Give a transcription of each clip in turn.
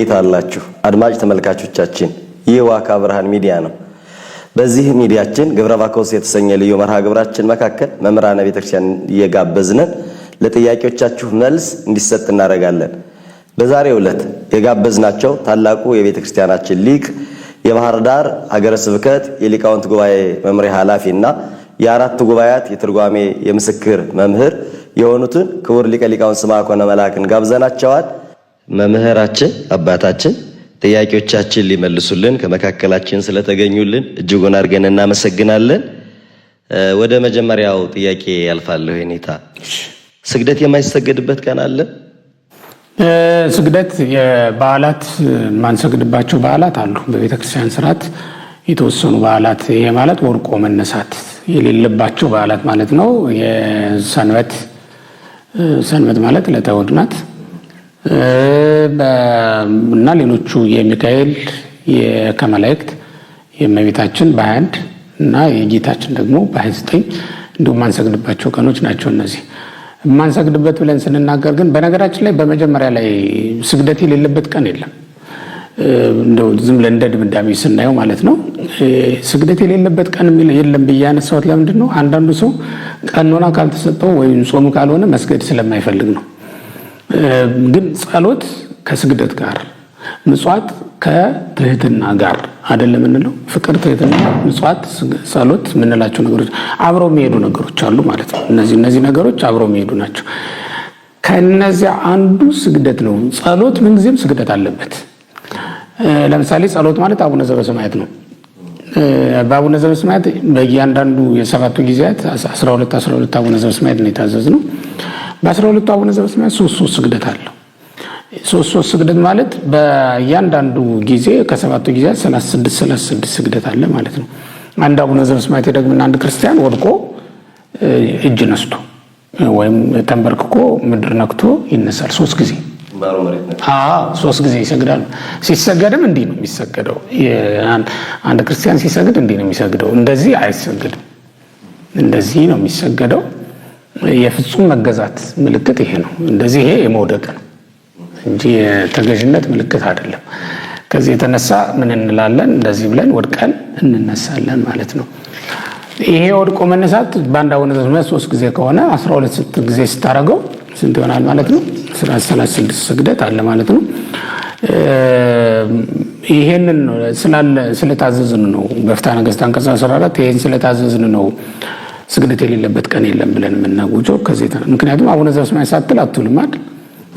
ይታላችሁ አድማጭ ተመልካቾቻችን ይህ ዋካ ብርሃን ሚዲያ ነው። በዚህ ሚዲያችን ግብረ ባኮስ የተሰኘ ልዩ መርሃ ግብራችን መካከል መምህራነ ቤተክርስቲያን እየጋበዝን ለጥያቄዎቻችሁ መልስ እንዲሰጥ እናደርጋለን። በዛሬው ዕለት የጋበዝናቸው ታላቁ የቤተክርስቲያናችን ሊቅ የባህር ዳር ሀገረ ስብከት የሊቃውንት ጉባኤ መምሪያ ኃላፊና የአራት ጉባኤያት የትርጓሜ የምስክር መምህር የሆኑትን ክቡር ሊቀ ሊቃውንት ስምዐኮነ መላክን ጋብዘናቸዋል። መምህራችን አባታችን ጥያቄዎቻችን ሊመልሱልን ከመካከላችን ስለተገኙልን እጅጉን አድርገን እናመሰግናለን። ወደ መጀመሪያው ጥያቄ ያልፋለሁ። የኔታ ስግደት የማይሰገድበት ቀን አለ? ስግደት የበዓላት ማንሰግድባቸው በዓላት አሉ። በቤተክርስቲያን ስርዓት የተወሰኑ በዓላት፣ ይሄ ማለት ወድቆ መነሳት የሌለባቸው በዓላት ማለት ነው። የሰንበት ማለት ዕለተ እሑድ ናት እና ሌሎቹ የሚካኤል የከመላእክት የእመቤታችን በ21 እና የጌታችን ደግሞ በ29 እንዲሁም ማንሰግድባቸው ቀኖች ናቸው። እነዚህ ማንሰግድበት ብለን ስንናገር ግን በነገራችን ላይ በመጀመሪያ ላይ ስግደት የሌለበት ቀን የለም። እንደው ዝም ብለን እንደ ድምዳሜ ስናየው ማለት ነው። ስግደት የሌለበት ቀን የለም ብዬ ያነሳሁት ለምንድን ነው? አንዳንዱ ሰው ቀኖና ካልተሰጠው ወይም ጾም ካልሆነ መስገድ ስለማይፈልግ ነው። ግን ጸሎት ከስግደት ጋር፣ ምጽዋት ከትህትና ጋር አይደለም እንለው። ፍቅር፣ ትህትና፣ ምጽዋት፣ ጸሎት የምንላቸው ነገሮች አብረው የሚሄዱ ነገሮች አሉ ማለት ነው። እነዚህ ነገሮች አብረው የሚሄዱ ናቸው። ከነዚያ አንዱ ስግደት ነው። ጸሎት ምንጊዜም ስግደት አለበት። ለምሳሌ ጸሎት ማለት አቡነ ዘበሰማያት ነው። በአቡነ ዘበሰማያት በእያንዳንዱ የሰባቱ ጊዜያት 12 አቡነ ዘበሰማያት ነው የታዘዝነው። በ12ቱ አቡነ ዘበሰማያት ሶስት ስግደት አለው። ሶስት ስግደት ማለት በእያንዳንዱ ጊዜ ከሰባቱ ጊዜያት 36 ስግደት አለ ማለት ነው። አንድ አቡነ ዘበሰማያት ደግሞና አንድ ክርስቲያን ወድቆ እጅ ነስቶ ወይም ተንበርክኮ ምድር ነክቶ ይነሳል 3 ጊዜ። ሶስት ጊዜ ይሰግዳሉ። ሲሰገድም እንዲህ ነው የሚሰገደው። አንድ ክርስቲያን ሲሰግድ እንዲህ ነው የሚሰግደው። እንደዚህ አይሰግድም። እንደዚህ ነው የሚሰገደው። የፍጹም መገዛት ምልክት ይሄ ነው። እንደዚህ ይሄ የመውደቅ ነው እንጂ የተገዥነት ምልክት አይደለም። ከዚህ የተነሳ ምን እንላለን? እንደዚህ ብለን ወድቀን እንነሳለን ማለት ነው። ይሄ ወድቆ መነሳት በአንድ አቡነ ዘበሰማያት 3 ጊዜ ከሆነ 12 ጊዜ ስታረገው ስንት ይሆናል ማለት ነው? 36 ስግደት አለ ማለት ነው። ይሄንን ስለታዘዝን ነው በፍትሐ ነገሥት አንቀጽ 14 ይሄን ስለታዘዝን ነው ስግደት የሌለበት ቀን የለም ብለን የምናውጀው። ከዚህ ምክንያቱም አቡነ ዘበሰማያት ሳትል አትውልም አይደል?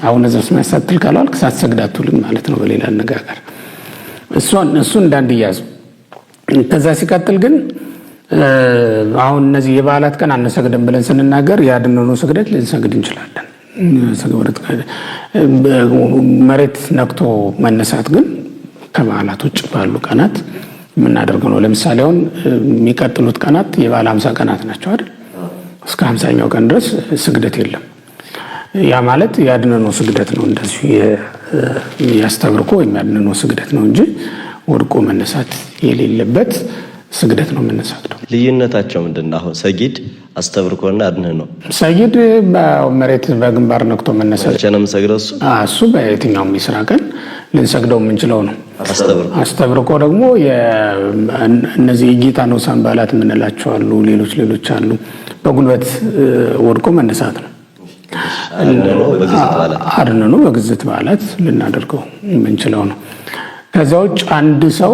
አቡነ ዘበሰማያት ሳትል ካላልክ ሳትሰግድ አትውልም ማለት ነው በሌላ አነጋገር። እሱ እንዳንድያዝ። ከዛ ሲቀጥል ግን አሁን እነዚህ የበዓላት ቀን አንሰግድም ብለን ስንናገር ያድነኑ ስግደት ልንሰግድ እንችላለን። መሬት ነክቶ መነሳት ግን ከበዓላት ውጭ ባሉ ቀናት የምናደርገው ነው። ለምሳሌ አሁን የሚቀጥሉት ቀናት የበዓለ 50 ቀናት ናቸው አይደል? እስከ 50ኛው ቀን ድረስ ስግደት የለም። ያ ማለት ያድነኑ ስግደት ነው። እንደዚሁ ያስተብርኮ ወይም ያድነኑ ስግደት ነው እንጂ ወድቆ መነሳት የሌለበት ስግደት ነው የምንሰግደው። ልዩነታቸው ምንድነው? አሁን ሰጊድ፣ አስተብርኮና አድነኑ። ሰጊድ መሬት በግንባር ነክቶ መነሳት ቸነም ሰግደው እሱ በየትኛውም የስራ ቀን ልንሰግደው የምንችለው ነው። አስተብርኮ ደግሞ እነዚህ የጌታ ንዑሳን በዓላት የምንላቸው አሉ። ሌሎች አሉ። በጉልበት ወድቆ መነሳት ነው። አድነኑ በግዝት በዓላት ልናደርገው የምንችለው ነው። ከዛ ውጭ አንድ ሰው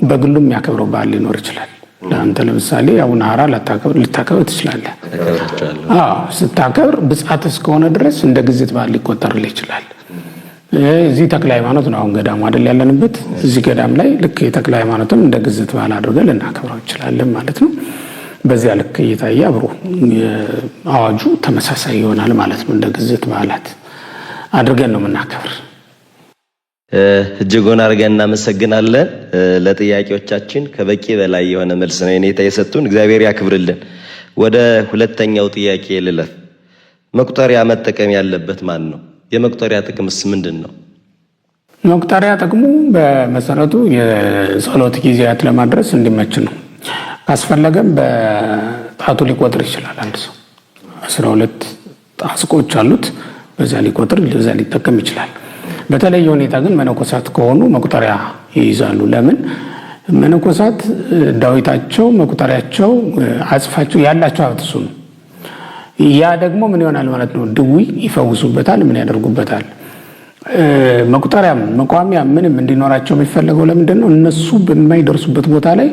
በግሉ የሚያከብረው በዓል ሊኖር ይችላል። ለአንተ ለምሳሌ አቡነ ሐራ ልታከብር ትችላለህ። ስታከብር ብጻት እስከሆነ ድረስ እንደ ግዝት በዓል ሊቆጠርልህ ይችላል። እዚህ ተክለ ሃይማኖት ነው አሁን ገዳሙ አይደል ያለንበት። እዚህ ገዳም ላይ ልክ የተክለ ሃይማኖትም እንደ ግዝት በዓል አድርገን ልናከብረው እንችላለን ማለት ነው። በዚያ ልክ እየታየ አብሮ አዋጁ ተመሳሳይ ይሆናል ማለት ነው። እንደ ግዝት በዓላት አድርገን ነው የምናከብር። እጅጉን አድርገን እናመሰግናለን። ለጥያቄዎቻችን ከበቂ በላይ የሆነ መልስ ነው የኔታ የሰጡን። እግዚአብሔር ያክብርልን። ወደ ሁለተኛው ጥያቄ ልለፍ። መቁጠሪያ መጠቀም ያለበት ማን ነው? የመቁጠሪያ ጥቅምስ ምንድን ነው? መቁጠሪያ ጥቅሙ በመሰረቱ የጸሎት ጊዜያት ለማድረስ እንዲመች ነው። ካስፈለገም በጣቱ ሊቆጥር ይችላል። አንድ ሰው 12 ጣስቆች አሉት። በዛ ሊቆጥር በዛ ሊጠቀም ይችላል። በተለየ ሁኔታ ግን መነኮሳት ከሆኑ መቁጠሪያ ይይዛሉ። ለምን? መነኮሳት ዳዊታቸው፣ መቁጠሪያቸው፣ አጽፋቸው ያላቸው ሀብት እሱ ነው። ያ ደግሞ ምን ይሆናል ማለት ነው? ድዊ ይፈውሱበታል። ምን ያደርጉበታል? መቁጠሪያም መቋሚያ ምንም እንዲኖራቸው የሚፈለገው ለምንድን ነው? እነሱ በማይደርሱበት ቦታ ላይ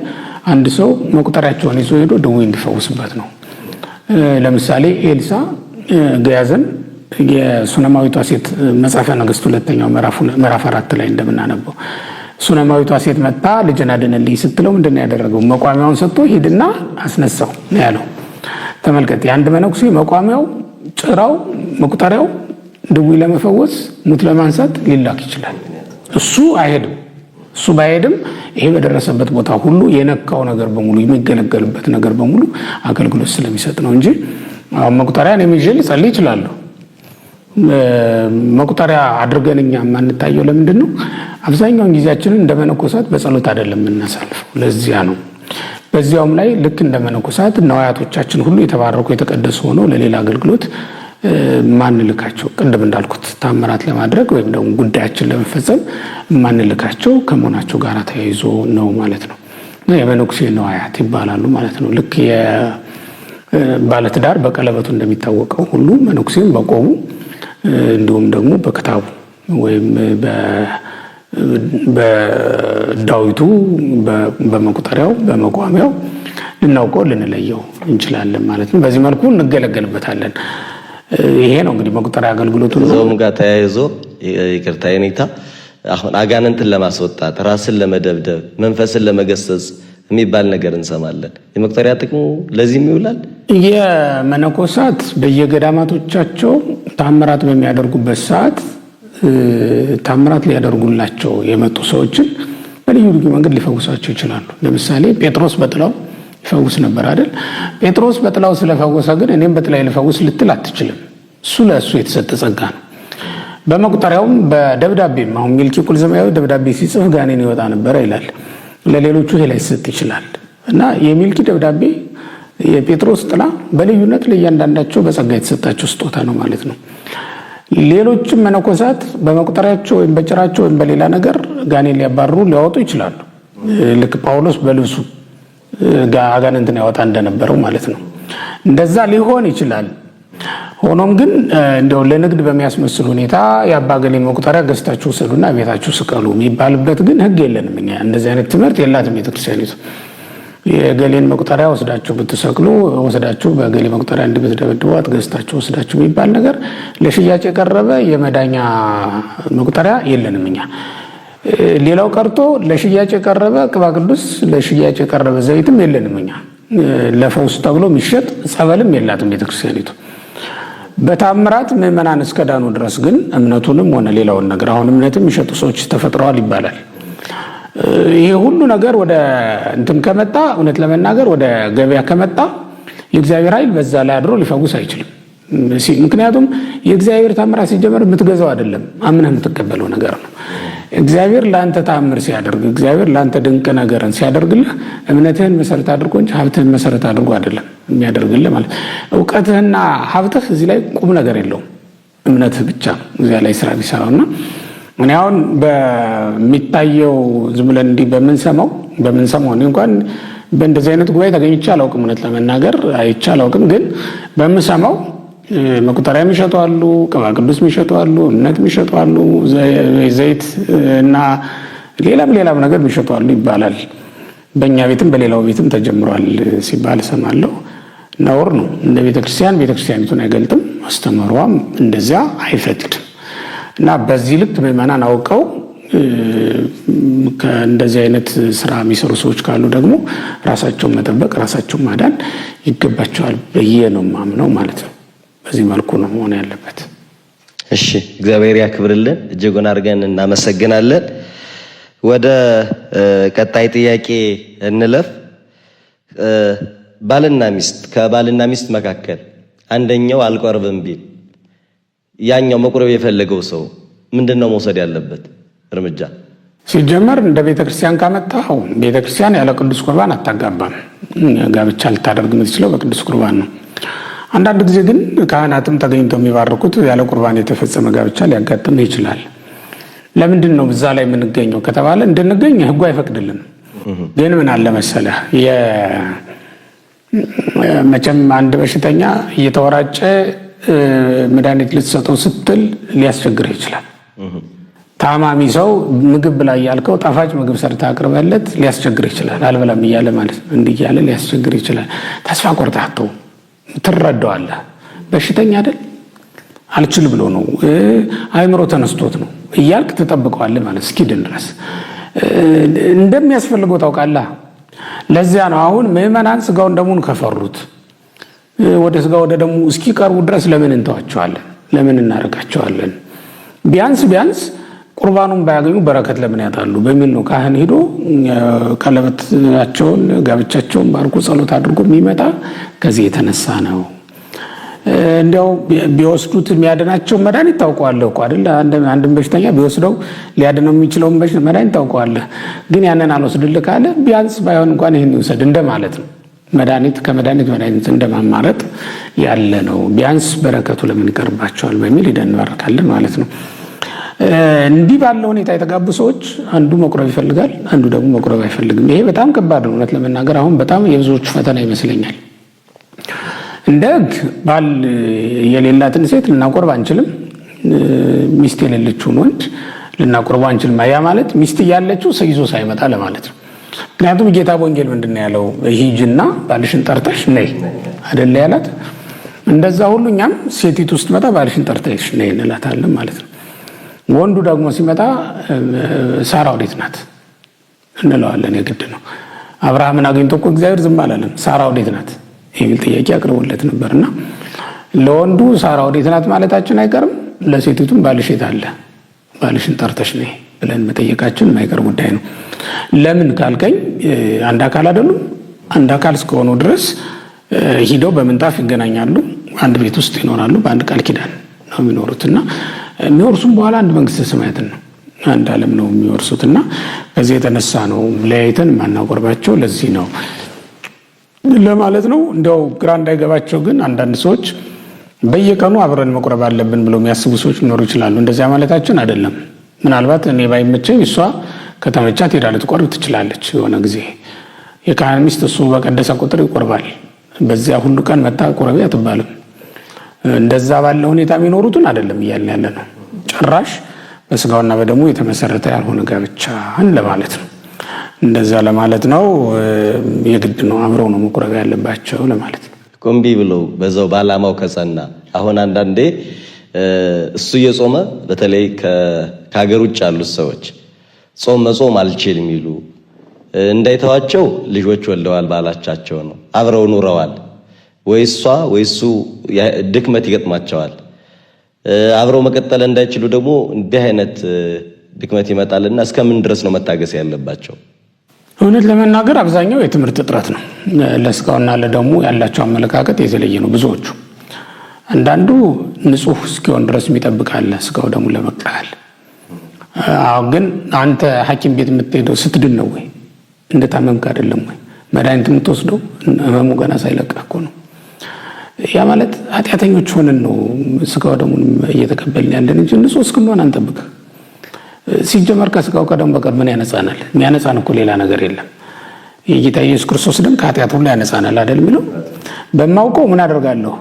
አንድ ሰው መቁጠሪያቸውን ይዞ ሄዶ ድዊ እንዲፈውስበት ነው። ለምሳሌ ኤልሳ ገያዝን የሱነማዊቷ ሴት መጽሐፈ ነገሥት 2ኛው ምዕራፍ 4 ላይ እንደምናነበው ሱነማዊቷ ሴት መጣ ልጅን አድንልኝ ስትለው ምንድን ነው ያደረገው? መቋሚያውን ሰጥቶ ሂድና አስነሳው ነው ያለው። ተመልከት፣ የአንድ መነኩሴ መቋሚያው፣ ጭራው፣ መቁጠሪያው ድዊ ለመፈወስ ሙት ለማንሳት ሊላክ ይችላል። እሱ አይሄድም። እሱ ባይሄድም ይሄ በደረሰበት ቦታ ሁሉ የነካው ነገር በሙሉ የሚገለገልበት ነገር በሙሉ አገልግሎት ስለሚሰጥ ነው እንጂ አሁን መቁጠሪያን የሚይዤ ልጸልይ እችላለሁ። መቁጠሪያ አድርገን እኛ የማንታየው ለምንድን ነው? አብዛኛውን ጊዜያችንን እንደ መነኮሳት በጸሎት አይደለም የምናሳልፈው። ለዚያ ነው። በዚያውም ላይ ልክ እንደ መነኮሳት ነዋያቶቻችን ሁሉ የተባረኩ የተቀደሱ ሆነው ለሌላ አገልግሎት ማንልካቸው፣ ቅድም እንዳልኩት ታምራት ለማድረግ ወይም ደግሞ ጉዳያችን ለመፈጸም ማንልካቸው ከመሆናቸው ጋር ተያይዞ ነው ማለት ነው። የመነኩሴ ነዋያት ይባላሉ ማለት ነው። ልክ የባለትዳር በቀለበቱ እንደሚታወቀው ሁሉ መነኩሴም በቆቡ እንዲሁም ደግሞ በክታቡ ወይም በዳዊቱ በመቁጠሪያው በመቋሚያው ልናውቀው ልንለየው እንችላለን ማለት ነው። በዚህ መልኩ እንገለገልበታለን። ይሄ ነው እንግዲህ መቁጠሪያ አገልግሎቱ ነው። ዞም ጋር ተያይዞ ይቅርታ የኔታ አሁን አጋንንትን ለማስወጣት ራስን ለመደብደብ መንፈስን ለመገሰጽ የሚባል ነገር እንሰማለን። የመቁጠሪያ ጥቅሙ ለዚህም ይውላል። የመነኮሳት በየገዳማቶቻቸው ታምራት በሚያደርጉበት ሰዓት ታምራት ሊያደርጉላቸው የመጡ ሰዎችን በልዩ ልዩ መንገድ ሊፈውሳቸው ይችላሉ። ለምሳሌ ጴጥሮስ በጥላው ይፈውስ ነበር አይደል? ጴጥሮስ በጥላው ስለፈወሰ ግን እኔም በጥላይ ልፈውስ ልትል አትችልም። እሱ ለእሱ የተሰጠ ጸጋ ነው። በመቁጠሪያውም በደብዳቤም አሁን ሚልኪ ቁልዝማዊ ደብዳቤ ሲጽፍ ጋኔን ይወጣ ነበረ ይላል። ለሌሎቹ ይሄ ላይሰጥ ይችላል እና የሚልኪ ደብዳቤ የጴጥሮስ ጥላ በልዩነት ለእያንዳንዳቸው በጸጋ የተሰጣቸው ስጦታ ነው ማለት ነው። ሌሎችም መነኮሳት በመቁጠሪያቸው ወይም በጭራቸው ወይም በሌላ ነገር ጋኔን ሊያባርሩ ሊያወጡ ይችላሉ። ልክ ጳውሎስ በልብሱ አጋንንትን ያወጣ እንደነበረው ማለት ነው። እንደዛ ሊሆን ይችላል። ሆኖም ግን እንደው ለንግድ በሚያስመስል ሁኔታ የአባገሌን መቁጠሪያ ገዝታችሁ ውሰዱና ቤታችሁ ስቀሉ የሚባልበት ግን ሕግ የለንም። እኛ እንደዚህ አይነት ትምህርት የላትም ቤተክርስቲያኒቱ። የገሌን መቁጠሪያ ወስዳችሁ ብትሰቅሉ ወስዳችሁ በገሌ መቁጠሪያ እንድትደበድቧት ገዝታችሁ ወስዳችሁ የሚባል ነገር ለሽያጭ የቀረበ የመዳኛ መቁጠሪያ የለንም እኛ። ሌላው ቀርቶ ለሽያጭ የቀረበ ቅባ ቅዱስ፣ ለሽያጭ የቀረበ ዘይትም የለንም እኛ። ለፈውስ ተብሎ የሚሸጥ ጸበልም የላትም ቤተክርስቲያኒቱ። በታምራት ምዕመናን እስከ ዳኑ ድረስ ግን እምነቱንም ሆነ ሌላውን ነገር አሁን እምነትም የሚሸጡ ሰዎች ተፈጥረዋል ይባላል። ይሄ ሁሉ ነገር ወደ እንትን ከመጣ እውነት ለመናገር ወደ ገበያ ከመጣ የእግዚአብሔር ኃይል በዛ ላይ አድሮ ሊፈውስ አይችልም። ምክንያቱም የእግዚአብሔር ታምራት ሲጀመር የምትገዛው አይደለም፣ አምነህ የምትቀበለው ነገር ነው። እግዚአብሔር ለአንተ ታምር ሲያደርግ፣ እግዚአብሔር ለአንተ ድንቅ ነገርን ሲያደርግልህ እምነትህን መሰረት አድርጎ እንጂ ሀብትህን መሰረት አድርጎ አይደለም የሚያደርግልህ ማለት። እውቀትህና ሀብትህ እዚህ ላይ ቁም ነገር የለውም፣ እምነትህ ብቻ ነው እዚያ ላይ ስራ ቢሰራውና እኔ አሁን በሚታየው ዝም ብለን እንዲህ በምንሰማው እኔ እንኳን በእንደዚህ አይነት ጉባኤ ተገኝቼ አላውቅም፣ እውነት ለመናገር አይቼ አላውቅም። ግን በምሰማው መቁጠሪያ የሚሸጡ አሉ፣ ቅባ ቅዱስ የሚሸጡ አሉ፣ እምነት የሚሸጡ አሉ፣ ዘይት እና ሌላም ነገር የሚሸጡ አሉ ይባላል። በእኛ ቤትም በሌላው ቤትም ተጀምሯል ሲባል እሰማለሁ። ነውር ነው። እንደ ቤተክርስቲያኒቱን አይገልጥም፣ አስተምሯም እንደዚያ አይፈቅድም። እና በዚህ ልክ ምዕመናን አውቀው ከእንደዚህ አይነት ስራ የሚሰሩ ሰዎች ካሉ ደግሞ ራሳቸውን መጠበቅ ራሳቸውን ማዳን ይገባቸዋል ብዬ ነው የማምነው ማለት ነው። በዚህ መልኩ ነው መሆን ያለበት። እሺ፣ እግዚአብሔር ያክብርልን። እጅጉን አድርገን እናመሰግናለን። ወደ ቀጣይ ጥያቄ እንለፍ። ከባልና ሚስት መካከል አንደኛው አልቆርብም ቢል ያኛው መቁረብ የፈለገው ሰው ምንድነው መውሰድ ያለበት እርምጃ? ሲጀመር እንደ ቤተክርስቲያን ካመጣው ቤተክርስቲያን ያለ ቅዱስ ቁርባን አታጋባም። ጋብቻ ልታደርግ የምትችለው በቅዱስ ቁርባን ነው። አንዳንድ ጊዜ ግን ካህናትም ተገኝተው የሚባርኩት ያለ ቁርባን የተፈጸመ ጋብቻ ሊያጋጥም ይችላል። ለምንድን ነው እዛ ላይ የምንገኘው ከተባለ እንድንገኝ ህጉ አይፈቅድልንም። ግን ምን አለ መሰለህ መቼም አንድ በሽተኛ እየተወራጨ መድኃኒት ልትሰጠው ስትል ሊያስቸግርህ ይችላል። ታማሚ ሰው ምግብ ብላ እያልከው ጣፋጭ ምግብ ሰርተህ አቅርበለት ሊያስቸግርህ ይችላል። አልበላም እያለ ማለት ነው። እንዲህ እያለ ሊያስቸግርህ ይችላል። ተስፋ ቆርጠህ አትተውም፣ ትረዳዋለህ። በሽተኛ አይደል አልችል ብሎ ነው አይምሮ ተነስቶት ነው እያልክ ትጠብቀዋለህ ማለት እስኪድን ድረስ እንደሚያስፈልገው ታውቃለህ። ለዚያ ነው አሁን ምዕመናን ስጋውን ደሙን ከፈሩት ወደ ስጋው ወደ ደሙ እስኪቀርቡ ድረስ ለምን እንተዋቸዋለን? ለምን እናረጋቸዋለን? ቢያንስ ቁርባኑን ባያገኙ በረከት ለምን ያጣሉ በሚል ነው ካህን ሄዶ ቀለበታቸውን ጋብቻቸውን ባርኮ ጸሎት አድርጎ የሚመጣ ከዚህ የተነሳ ነው። እንዲያው ቢወስዱት የሚያድናቸው መድኃኒት ታውቀዋለህ እኮ አይደል? አንድን በሽተኛ ቢወስደው ሊያድነው የሚችለውን መድኃኒት ታውቀዋለህ። ግን ያንን አልወስድልህ ካለ ቢያንስ ባይሆን እንኳን ይህን ይውሰድ እንደማለት ነው። መድኃኒት ከመድኃኒት እንደማማረጥ ያለ ነው። ቢያንስ በረከቱ ለምን ይቀርባቸዋል በሚል ሄደን እንባርካለን ማለት ነው። እንዲህ ባለ ሁኔታ የተጋቡ ሰዎች አንዱ መቁረብ ይፈልጋል፣ አንዱ ደግሞ መቁረብ አይፈልግም። ይሄ በጣም ከባድ ነው እውነት ለመናገር አሁን በጣም የብዙዎቹ ፈተና ይመስለኛል። እንደ ሕግ ባል የሌላትን ሴት ልናቆርብ አንችልም፣ ሚስት የሌለችውን ወንድ ልናቆርብ አንችልም። ያ ማለት ሚስት እያለችው ይዞ ሳይመጣ ለማለት ነው። ምክንያቱም ጌታ በወንጌል ምንድን ነው ያለው? ሂጂና ባልሽን ጠርተሽ ነይ አይደለ ያላት። እንደዛ ሁሉ እኛም ሴቲቱ ስትመጣ ባልሽን ጠርተሽ ነይ እንላታለን ማለት ነው። ወንዱ ደግሞ ሲመጣ ሳራ ወዴት ናት እንለዋለን። የግድ ነው። አብርሃምን አግኝቶ እኮ እግዚአብሔር ዝም አላለም። ሳራ ወዴት ናት የሚል ጥያቄ አቅርቦለት ነበርና ለወንዱ ሳራ ወዴት ናት ማለታችን አይቀርም። ለሴቲቱም ባልሽ የት አለ ባልሽን ጠርተሽ ነይ ብለን መጠየቃችን የማይቀር ጉዳይ ነው። ለምን ካልከኝ አንድ አካል አይደሉም? አንድ አካል እስከሆኑ ድረስ ሂደው በምንጣፍ ይገናኛሉ፣ አንድ ቤት ውስጥ ይኖራሉ፣ በአንድ ቃል ኪዳን ነው የሚኖሩትና የሚወርሱም በኋላ አንድ መንግስተ ሰማያትን ነው አንድ ዓለም ነው የሚወርሱትና ከዚህ የተነሳ ነው ለያይተን ማናቆርባቸው ለዚህ ነው ለማለት ነው። እንደው ግራ እንዳይገባቸው ግን አንዳንድ ሰዎች በየቀኑ አብረን መቁረብ አለብን ብለው የሚያስቡ ሰዎች ሊኖሩ ይችላሉ። እንደዚያ ማለታችን አይደለም። ምናልባት እኔ ባይመቸኝ እሷ ከተመቻት ሄዳ ልትቆርብ ትችላለች። የሆነ ጊዜ የካህን ሚስት እሱ በቀደሰ ቁጥር ይቆርባል። በዚያ ሁሉ ቀን መጣ ቆረቢ አትባልም። እንደዛ ባለ ሁኔታ የሚኖሩትን አይደለም እያልን ያለ ነው። ጭራሽ በስጋውና በደሙ የተመሰረተ ያልሆነ ጋብቻ ለማለት ነው። እንደዛ ለማለት ነው። የግድ ነው አብረው ነው መቁረብ ያለባቸው ለማለት ነው። ኮምቢ ብለው በዛው ባላማው ከጸና አሁን አንዳንዴ እሱ እየጾመ በተለይ ከሀገር ውጭ ያሉት ሰዎች ጾም መጾም አልችልም ይሉ እንዳይተዋቸው ልጆች ወልደዋል፣ ባላቻቸው ነው አብረው ኑረዋል። ወይ እሷ ወይ እሱ ድክመት ይገጥማቸዋል። አብረው መቀጠል እንዳይችሉ ደግሞ እንዲህ አይነት ድክመት ይመጣልና እስከምን ድረስ ነው መታገስ ያለባቸው? እውነት ለመናገር አብዛኛው የትምህርት እጥረት ነው። ለስጋውና ለደሙ ያላቸው አመለካከት የተለየ ነው ብዙዎቹ። አንዳንዱ ንጹህ እስኪሆን ድረስ የሚጠብቃለ ስጋው ደሙ ለመቀበል። ግን አንተ ሐኪም ቤት የምትሄደው ስትድን ነው ወይ? እንደታመምክ አይደለም ወይ? መድኃኒት የምትወስደው ህመሙ ገና ሳይለቅህ እኮ ነው። ያ ማለት ኃጢአተኞች ሆነን ነው ስጋው ደሙን እየተቀበልን ያለን እንጂ ንጹህ እስክንሆን አንጠብቅ። ሲጀመር ከስጋው ከደሙ በቀር ምን ያነጻናል? የሚያነጻን እኮ ሌላ ነገር የለም። የጌታ ኢየሱስ ክርስቶስ ደም ከኃጢአት ሁሉ ያነጻናል አይደል የሚለው። በማውቀው ምን አደርጋለሁ?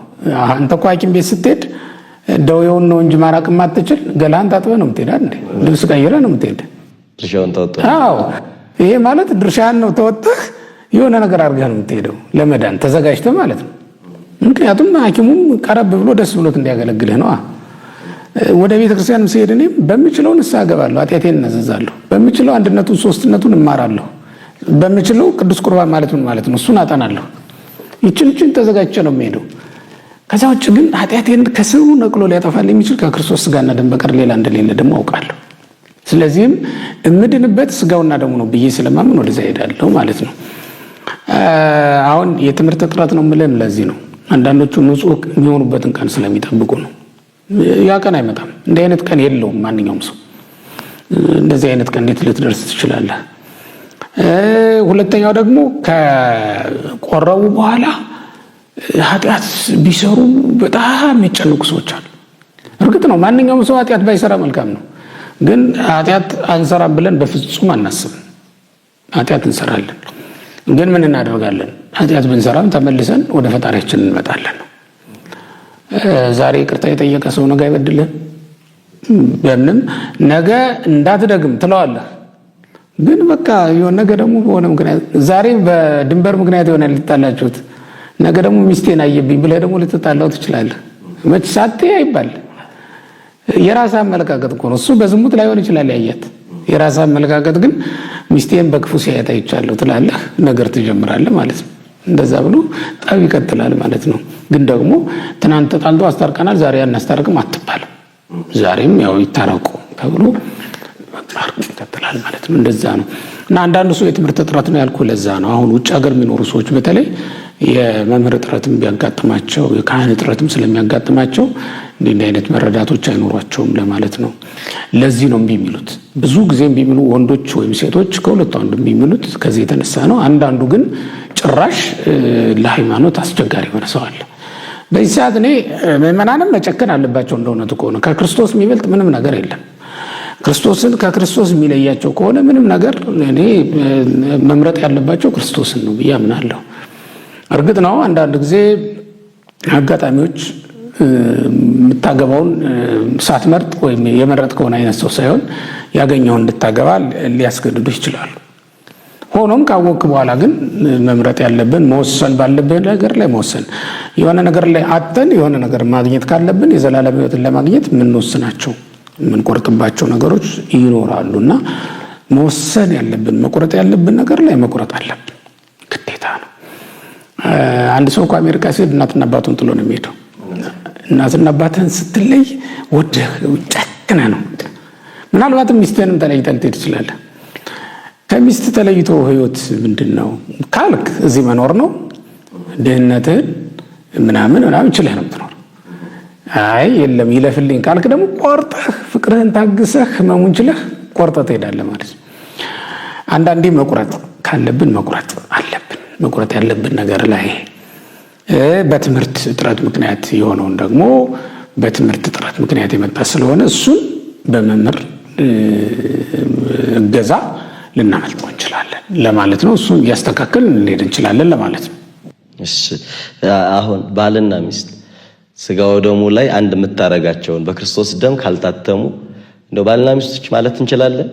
አንተ እኮ ሐኪም ቤት ስትሄድ ደውየውን ነው እንጂ ማራቅ ማትችል ገላህን ታጥበህ ነው የምትሄድ አይደል? ልብስ ቀይረህ ነው የምትሄድ። ድርሻውን ተወጥተህ። አዎ ይሄ ማለት ድርሻህን ነው ተወጥተህ የሆነ ነገር አድርገህ ነው የምትሄደው ለመዳን ተዘጋጅተህ ማለት ነው። ምክንያቱም ሐኪሙም ቀረብ ብሎ ደስ ብሎት እንዲያገለግልህ ነው። ወደ ቤተ ክርስቲያን ስሄድ እኔም በምችለው ንስሐ እገባለሁ፣ ኃጢአቴን እነዘዛለሁ፣ በምችለው አንድነቱን ሶስትነቱን እማራለሁ፣ በምችለው ቅዱስ ቁርባን ማለት ምን ማለት ነው እሱን አጠናለሁ። ይችን ተዘጋጅቼ ነው የምሄደው። ከዛ ውጭ ግን ኃጢአቴን ከስሩ ነቅሎ ሊያጠፋል የሚችል ከክርስቶስ ስጋና ደም በቀር ሌላ እንደሌለ ደግሞ አውቃለሁ። ስለዚህም እምድንበት ስጋውና ደሙ ነው ብዬ ስለማምን ወደዛ ሄዳለሁ ማለት ነው። አሁን የትምህርት እጥረት ነው የምልህም ለዚህ ነው። አንዳንዶቹ ንጹህ የሚሆኑበትን ቀን ስለሚጠብቁ ነው። ያ ቀን አይመጣም። እንዲህ አይነት ቀን የለውም ማንኛውም ሰው። እንደዚህ አይነት ቀን እንዴት ልትደርስ ትችላለህ? ሁለተኛው ደግሞ ከቆረቡ በኋላ ኃጢአት ቢሰሩ በጣም የሚጨንቁ ሰዎች አሉ። እርግጥ ነው ማንኛውም ሰው ኃጢአት ባይሰራ መልካም ነው። ግን ኃጢአት አንሰራም ብለን በፍጹም አናስብም። ኃጢአት እንሰራለን። ግን ምን እናደርጋለን? ኃጢአት ብንሰራም ተመልሰን ወደ ፈጣሪያችን እንመጣለን። ዛሬ ይቅርታ የጠየቀ ሰው ነገ አይበድልህም። በምንም ነገ እንዳትደግም ትለዋለህ። ግን በቃ የሆነ ነገ ደግሞ በሆነ ምክንያት ዛሬ በድንበር ምክንያት ይሆናል ልትጣላችሁት፣ ነገ ደግሞ ሚስቴን አየብኝ ብለህ ደግሞ ልትጣላው ትችላለህ። መች ሳቴ አይባል። የራስ አመለካከት እኮ ነው። እሱ በዝሙት ላይሆን ይችላል ያያት። የራስ አመለካከት ግን ሚስቴን በክፉ ሲያየት አይቻለሁ ትላለህ፣ ነገር ትጀምራለህ ማለት ነው። እንደዛ ብሎ ጠብ ይቀጥላል ማለት ነው። ግን ደግሞ ትናንት ተጣልቶ አስታርቀናል ዛሬ አናስታርቅም አትባልም። ዛሬም ያው ይታረቁ ተብሎ ይቀጥላል ማለት ነው። እንደዛ ነው። እና አንዳንዱ ሰው የትምህርት እጥረት ነው ያልኩ ለዛ ነው። አሁን ውጭ ሀገር የሚኖሩ ሰዎች በተለይ የመምህር እጥረትም ቢያጋጥማቸው የካህን እጥረትም ስለሚያጋጥማቸው እንዲህ አይነት መረዳቶች አይኖሯቸውም ለማለት ነው። ለዚህ ነው እምቢ የሚሉት። ብዙ ጊዜ እምቢ የሚሉ ወንዶች ወይም ሴቶች ከሁለቱ አንዱ እምቢ የሚሉት ከዚህ የተነሳ ነው። አንዳንዱ ግን ጭራሽ ለሃይማኖት አስቸጋሪ የሆነ ሰው አለ። በዚህ ሰዓት እኔ ምዕመናንም መጨከን አለባቸው። እንደሆነቱ ከሆነ ከክርስቶስ የሚበልጥ ምንም ነገር የለም። ክርስቶስን ከክርስቶስ የሚለያቸው ከሆነ ምንም ነገር እኔ መምረጥ ያለባቸው ክርስቶስን ነው ብዬ አምናለሁ። እርግጥ ነው አንዳንድ ጊዜ አጋጣሚዎች የምታገባውን ሳትመርጥ ወይም የመረጥከውን አይነት ሰው ሳይሆን ያገኘውን እንድታገባ ሊያስገድዱ ይችላሉ። ሆኖም ካወቅክ በኋላ ግን መምረጥ ያለብን መወሰን ባለብን ነገር ላይ መወሰን፣ የሆነ ነገር ላይ አጥተን የሆነ ነገር ማግኘት ካለብን የዘላለም ሕይወትን ለማግኘት የምንወስናቸው የምንቆርጥባቸው ነገሮች ይኖራሉና መወሰን ያለብን መቁረጥ ያለብን ነገር ላይ መቁረጥ አለብን፣ ግዴታ ነው። አንድ ሰው እኮ አሜሪካ ሲሄድ እናትና አባቱን ጥሎ ነው የሚሄደው። እናትና አባትህን ስትለይ ወደህ ጨክነህ ነው። ምናልባትም ሚስትህንም ተለይተህ ልትሄድ ትችላለህ። ከሚስት ተለይቶ ህይወት ምንድን ነው ካልክ እዚህ መኖር ነው። ድህነትህን ምናምን ችለህ ነው የምትኖር። አይ የለም ይለፍልኝ ካልክ ደግሞ ቆርጠህ ፍቅርህን ታግሰህ ህመሙን ችለህ ቆርጠህ ትሄዳለህ ማለት ነው። አንዳንዴ መቁረጥ ካለብን መቁረጥ አለብን። መቁረጥ ያለብን ነገር ላይ በትምህርት እጥረት ምክንያት የሆነውን ደግሞ በትምህርት እጥረት ምክንያት የመጣ ስለሆነ እሱን በመምህር እገዛ ልናመልጠው እንችላለን ለማለት ነው። እሱን እያስተካከል እንሄድ እንችላለን ለማለት ነው። እሺ አሁን ባልና ሚስት ስጋው ደሙ ላይ አንድ የምታረጋቸውን በክርስቶስ ደም ካልታተሙ እንደው ባልና ሚስቶች ማለት እንችላለን?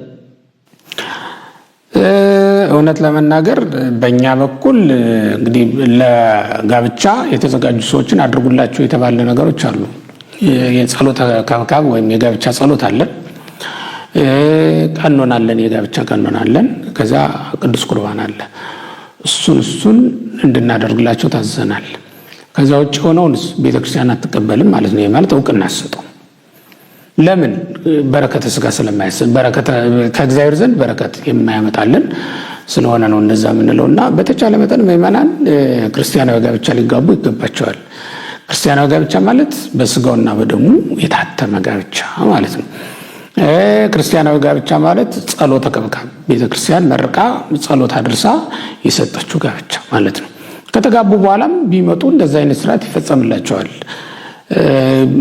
እውነት ለመናገር በእኛ በኩል እንግዲህ ለጋብቻ የተዘጋጁ ሰዎችን አድርጉላቸው የተባለ ነገሮች አሉ። የጸሎት ከብካብ ወይም የጋብቻ ጸሎት አለን፣ ቀኖና አለን፣ የጋብቻ ቀኖና አለን። ከዛ ቅዱስ ቁርባን አለ። እሱን እንድናደርግላቸው ታዘናል። ከዛ ውጭ ሆነውን ቤተክርስቲያን አትቀበልም ማለት ነው። ማለት እውቅና አትሰጠው። ለምን? በረከተ ስጋ ስለማያሰጥ በረከተ ከእግዚአብሔር ዘንድ በረከት የማያመጣልን ስለሆነ ነው እንደዛ የምንለውና በተቻለ መጠን ምዕመናን ክርስቲያናዊ ጋብቻ ሊጋቡ ይገባቸዋል። ክርስቲያናዊ ጋብቻ ማለት በስጋውና በደሙ የታተመ ጋብቻ ማለት ነው። ክርስቲያናዊ ጋብቻ ማለት ጸሎተ ከብካብ ቤተክርስቲያን መርቃ ጸሎት አድርሳ የሰጠችው ጋብቻ ማለት ነው። ከተጋቡ በኋላም ቢመጡ እንደዛ አይነት ስርዓት ይፈጸምላቸዋል።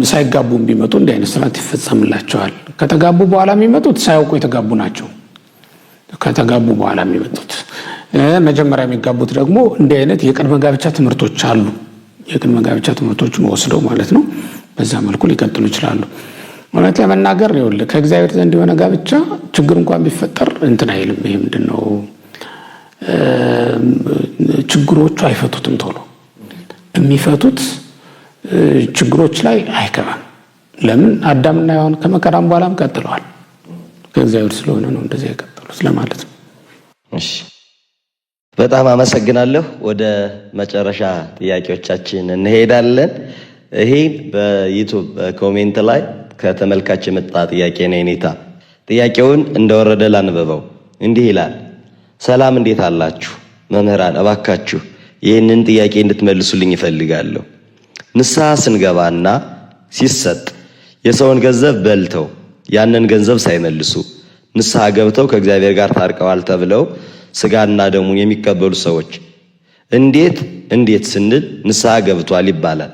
ሳይጋቡም ቢመጡ እንዲህ አይነት ስርዓት ይፈጸምላቸዋል። ከተጋቡ በኋላ የሚመጡት ሳያውቁ የተጋቡ ናቸው። ከተጋቡ በኋላ የሚመጡት መጀመሪያ የሚጋቡት ደግሞ እንዲህ አይነት የቅድመ ጋብቻ ትምህርቶች አሉ። የቅድመ ጋብቻ ትምህርቶችን ወስደው ማለት ነው በዛ መልኩ ሊቀጥሉ ይችላሉ። እውነት ለመናገር ይኸውልህ ከእግዚአብሔር ዘንድ የሆነ ጋብቻ ችግር እንኳን ቢፈጠር እንትን አይልም። ይሄ ምንድነው ችግሮቹ አይፈቱትም። ቶሎ የሚፈቱት ችግሮች ላይ አይገባም። ለምን? አዳምና ሔዋን ከመከራም በኋላም ቀጥለዋል። ከእግዚአብሔር ስለሆነ ነው እንደዚህ የቀጠሉት ለማለት ነው። እሺ በጣም አመሰግናለሁ። ወደ መጨረሻ ጥያቄዎቻችን እንሄዳለን። ይሄ በዩቲዩብ ኮሜንት ላይ ከተመልካች የመጣ ጥያቄ ነው። የኔታ ጥያቄውን እንደወረደ ላንበበው። እንዲህ ይላል። ሰላም፣ እንዴት አላችሁ? መምህራን እባካችሁ ይህንን ጥያቄ እንድትመልሱልኝ ይፈልጋለሁ። ንስሐ ስንገባና ሲሰጥ የሰውን ገንዘብ በልተው ያንን ገንዘብ ሳይመልሱ ንስሐ ገብተው ከእግዚአብሔር ጋር ታርቀዋል ተብለው ስጋና ደሙን የሚቀበሉ ሰዎች እንዴት ስንል ንስሐ ገብቷል ይባላል።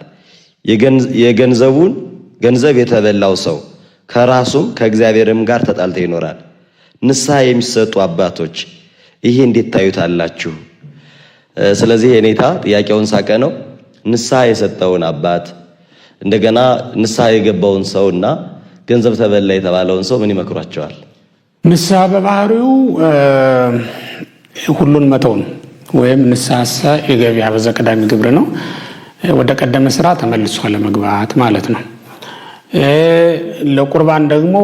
ገንዘብ የተበላው ሰው ከራሱም ከእግዚአብሔርም ጋር ተጣልቶ ይኖራል። ንስሐ የሚሰጡ አባቶች ይሄ እንዴት ታዩታላችሁ? ስለዚህ የኔታ ጥያቄውን ሳቀነው ንስሐ የሰጠውን አባት እንደገና ንስሐ የገባውን ሰውና ገንዘብ ተበላ የተባለውን ሰው ምን ይመክሯቸዋል? ንስሐ በባህሪው ሁሉን መተው ነው። ወይም ንስሐ የገቢያ በዘቀዳሚ ግብር ነው። ወደ ቀደመ ስራ ተመልሶ ለመግባት ማለት ነው። ለቁርባን ደግሞ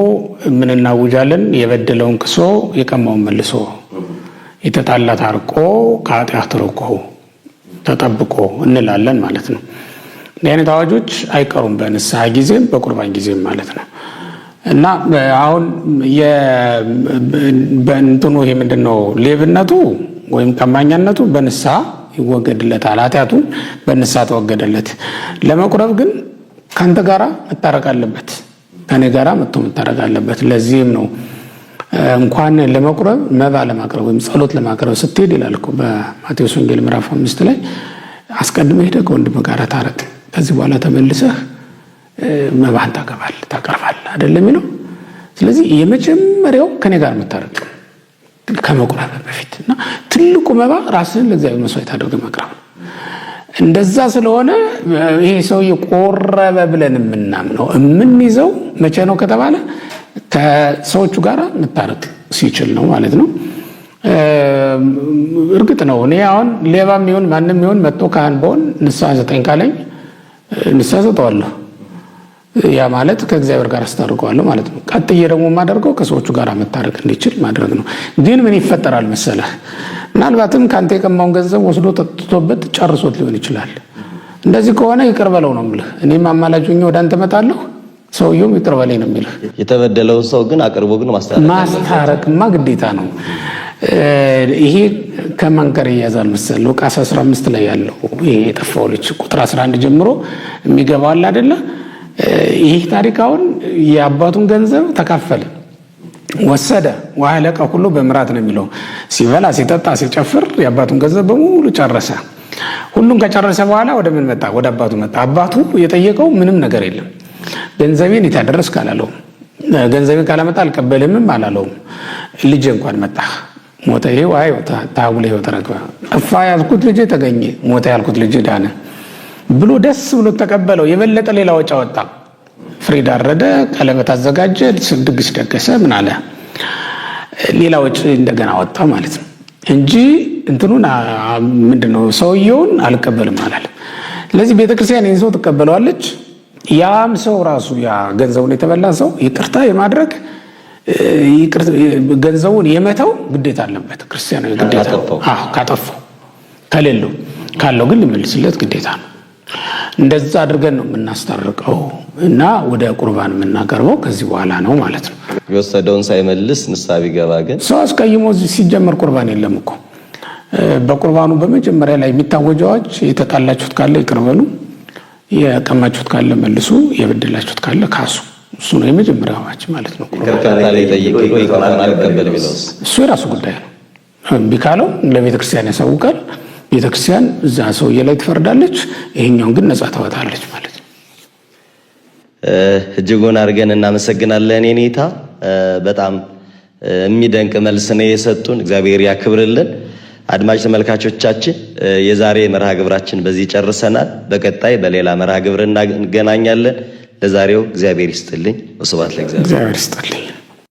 ምን እናውጃለን? የበደለውን ክሶ የቀማውን መልሶ፣ የተጣላ ታርቆ ከኃጢአት ርቆ ተጠብቆ እንላለን ማለት ነው። እንዲህ አይነት አዋጆች አይቀሩም በንስሐ ጊዜም በቁርባን ጊዜም ማለት ነው። እና አሁን በእንትኑ ይሄ ምንድነው ሌብነቱ ወይም ቀማኛነቱ በንስሐ ይወገድለታል። ኃጢአቱ በንስሐ ተወገደለት። ለመቁረብ ግን ካንተ ጋራ መታረቅ አለበት፣ ከኔ ጋራ መጥቶ መታረቅ አለበት። ለዚህም ነው እንኳን ለመቁረብ መባ ለማቅረብ ወይም ጸሎት ለማቅረብ ስትሄድ ይላል እኮ በማቴዎስ ወንጌል ምዕራፍ 5 ላይ አስቀድመህ ሄደህ ከወንድምህ ጋር ታረቅ፣ ከዚህ በኋላ ተመልሰህ መባህን ታቀርባለህ አይደለም የሚለው። ስለዚህ የመጀመሪያው ከኔ ጋር መታረቅ ከመቁረብ በፊት እና ትልቁ መባ ራስህን ለእግዚአብሔር መስዋዕት አድርገህ ማቅረብ ነው። እንደዛ ስለሆነ ይሄ ሰውዬ ቆረበ ብለን የምናምነው የምንይዘው መቼ ነው ከተባለ ከሰዎቹ ጋር መታረቅ ሲችል ነው ማለት ነው። እርግጥ ነው እኔ አሁን ሌባም ይሁን ማንም ይሁን መጥቶ ካህን በሆን ንስሐ ዘጠኝ ካለኝ ንስሐ ሰጠዋለሁ። ያ ማለት ከእግዚአብሔር ጋር አስታርቀዋለሁ ማለት ነው። ቀጥዬ ደግሞ የማደርገው ከሰዎቹ ጋር መታረቅ እንዲችል ማድረግ ነው። ግን ምን ይፈጠራል መሰለህ? ምናልባትም ከአንተ የቀማውን ገንዘብ ወስዶ ጠጥቶበት ጨርሶት ሊሆን ይችላል። እንደዚህ ከሆነ ይቅር በለው ነው የምልህ። እኔም አማላጅ ሆኜ ወደ አንተ እመጣለሁ፣ ሰውየውም ይቅር በለኝ ነው የሚልህ። የተበደለውን ሰው ግን አቅርቦ ግን ማስታረቅማ ግዴታ ነው። ይሄ ከማን ጋር ይያዛል መሰለህ? ሉቃስ 15 ላይ ያለው ይሄ የጠፋው ልጅ ቁጥር 11 ጀምሮ የሚገባው አለ አይደለ? ይህ ታሪክ አሁን የአባቱን ገንዘብ ተካፈለ፣ ወሰደ፣ ወአለቀ ሁሉ በምራት ነው የሚለው። ሲበላ ሲጠጣ ሲጨፍር የአባቱን ገንዘብ በሙሉ ጨረሰ። ሁሉም ከጨረሰ በኋላ ወደ ምን መጣ? ወደ አባቱ መጣ። አባቱ የጠየቀው ምንም ነገር የለም። ገንዘቤን የታደረስክ አላለውም። ገንዘቤን ካላመጣ አልቀበልምም አላለውም። ልጅ እንኳን መጣ፣ ሞተ፣ ይሄው አይ ታውለ ይሄው ተረከበ። ጠፋ ያልኩት ልጅ ተገኘ፣ ሞተ ያልኩት ልጅ ዳነ ብሎ ደስ ብሎ ተቀበለው። የበለጠ ሌላ ወጪ አወጣ። ፍሪዳ አረደ፣ ቀለበት አዘጋጀ፣ ድግስ ደገሰ፣ ምን አለ፣ ሌላ ወጪ እንደገና ወጣ ማለት ነው እንጂ እንትኑን ምንድነው ሰውየውን አልቀበልም አላለ። ስለዚህ ቤተክርስቲያን ይህን ሰው ትቀበለዋለች። ያም ሰው ራሱ ያ ገንዘቡን የተበላ ሰው ይቅርታ የማድረግ ገንዘቡን የመተው ግዴታ አለበት። ክርስቲያናዊ ግዴታ ካጠፋው፣ ከሌለው ካለው ግን ሊመልስለት ግዴታ ነው። እንደዛ አድርገን ነው የምናስታርቀው እና ወደ ቁርባን የምናቀርበው ከዚህ በኋላ ነው ማለት ነው። የወሰደውን ሳይመልስ ንስሐ ቢገባ ግን ሰው አስቀይሞ ሲጀመር ቁርባን የለም እኮ። በቁርባኑ በመጀመሪያ ላይ የሚታወጀው አዋጅ የተጣላችሁት ካለ ይቅር በሉ፣ የቀማችሁት ካለ መልሱ፣ የበደላችሁት ካለ ካሱ። እሱ ነው የመጀመሪያው አዋጅ ማለት ነው። እሱ የራሱ ጉዳይ ነው። ቢካለው ለቤተክርስቲያን ያሳውቃል። ቤተክርስቲያን እዛ ሰውዬ ላይ ትፈርዳለች፣ ይሄኛውን ግን ነጻ ታወጣለች ማለት ነው። እጅጉን አድርገን እናመሰግናለን የኔታ። በጣም የሚደንቅ መልስ ነው የሰጡን። እግዚአብሔር ያክብርልን። አድማጭ ተመልካቾቻችን የዛሬ መርሃ ግብራችን በዚህ ጨርሰናል። በቀጣይ በሌላ መርሃ ግብር እንገናኛለን። ለዛሬው እግዚአብሔር ይስጥልኝ። ወስብሐት ለእግዚአብሔር። እግዚአብሔር ይስጥልኝ።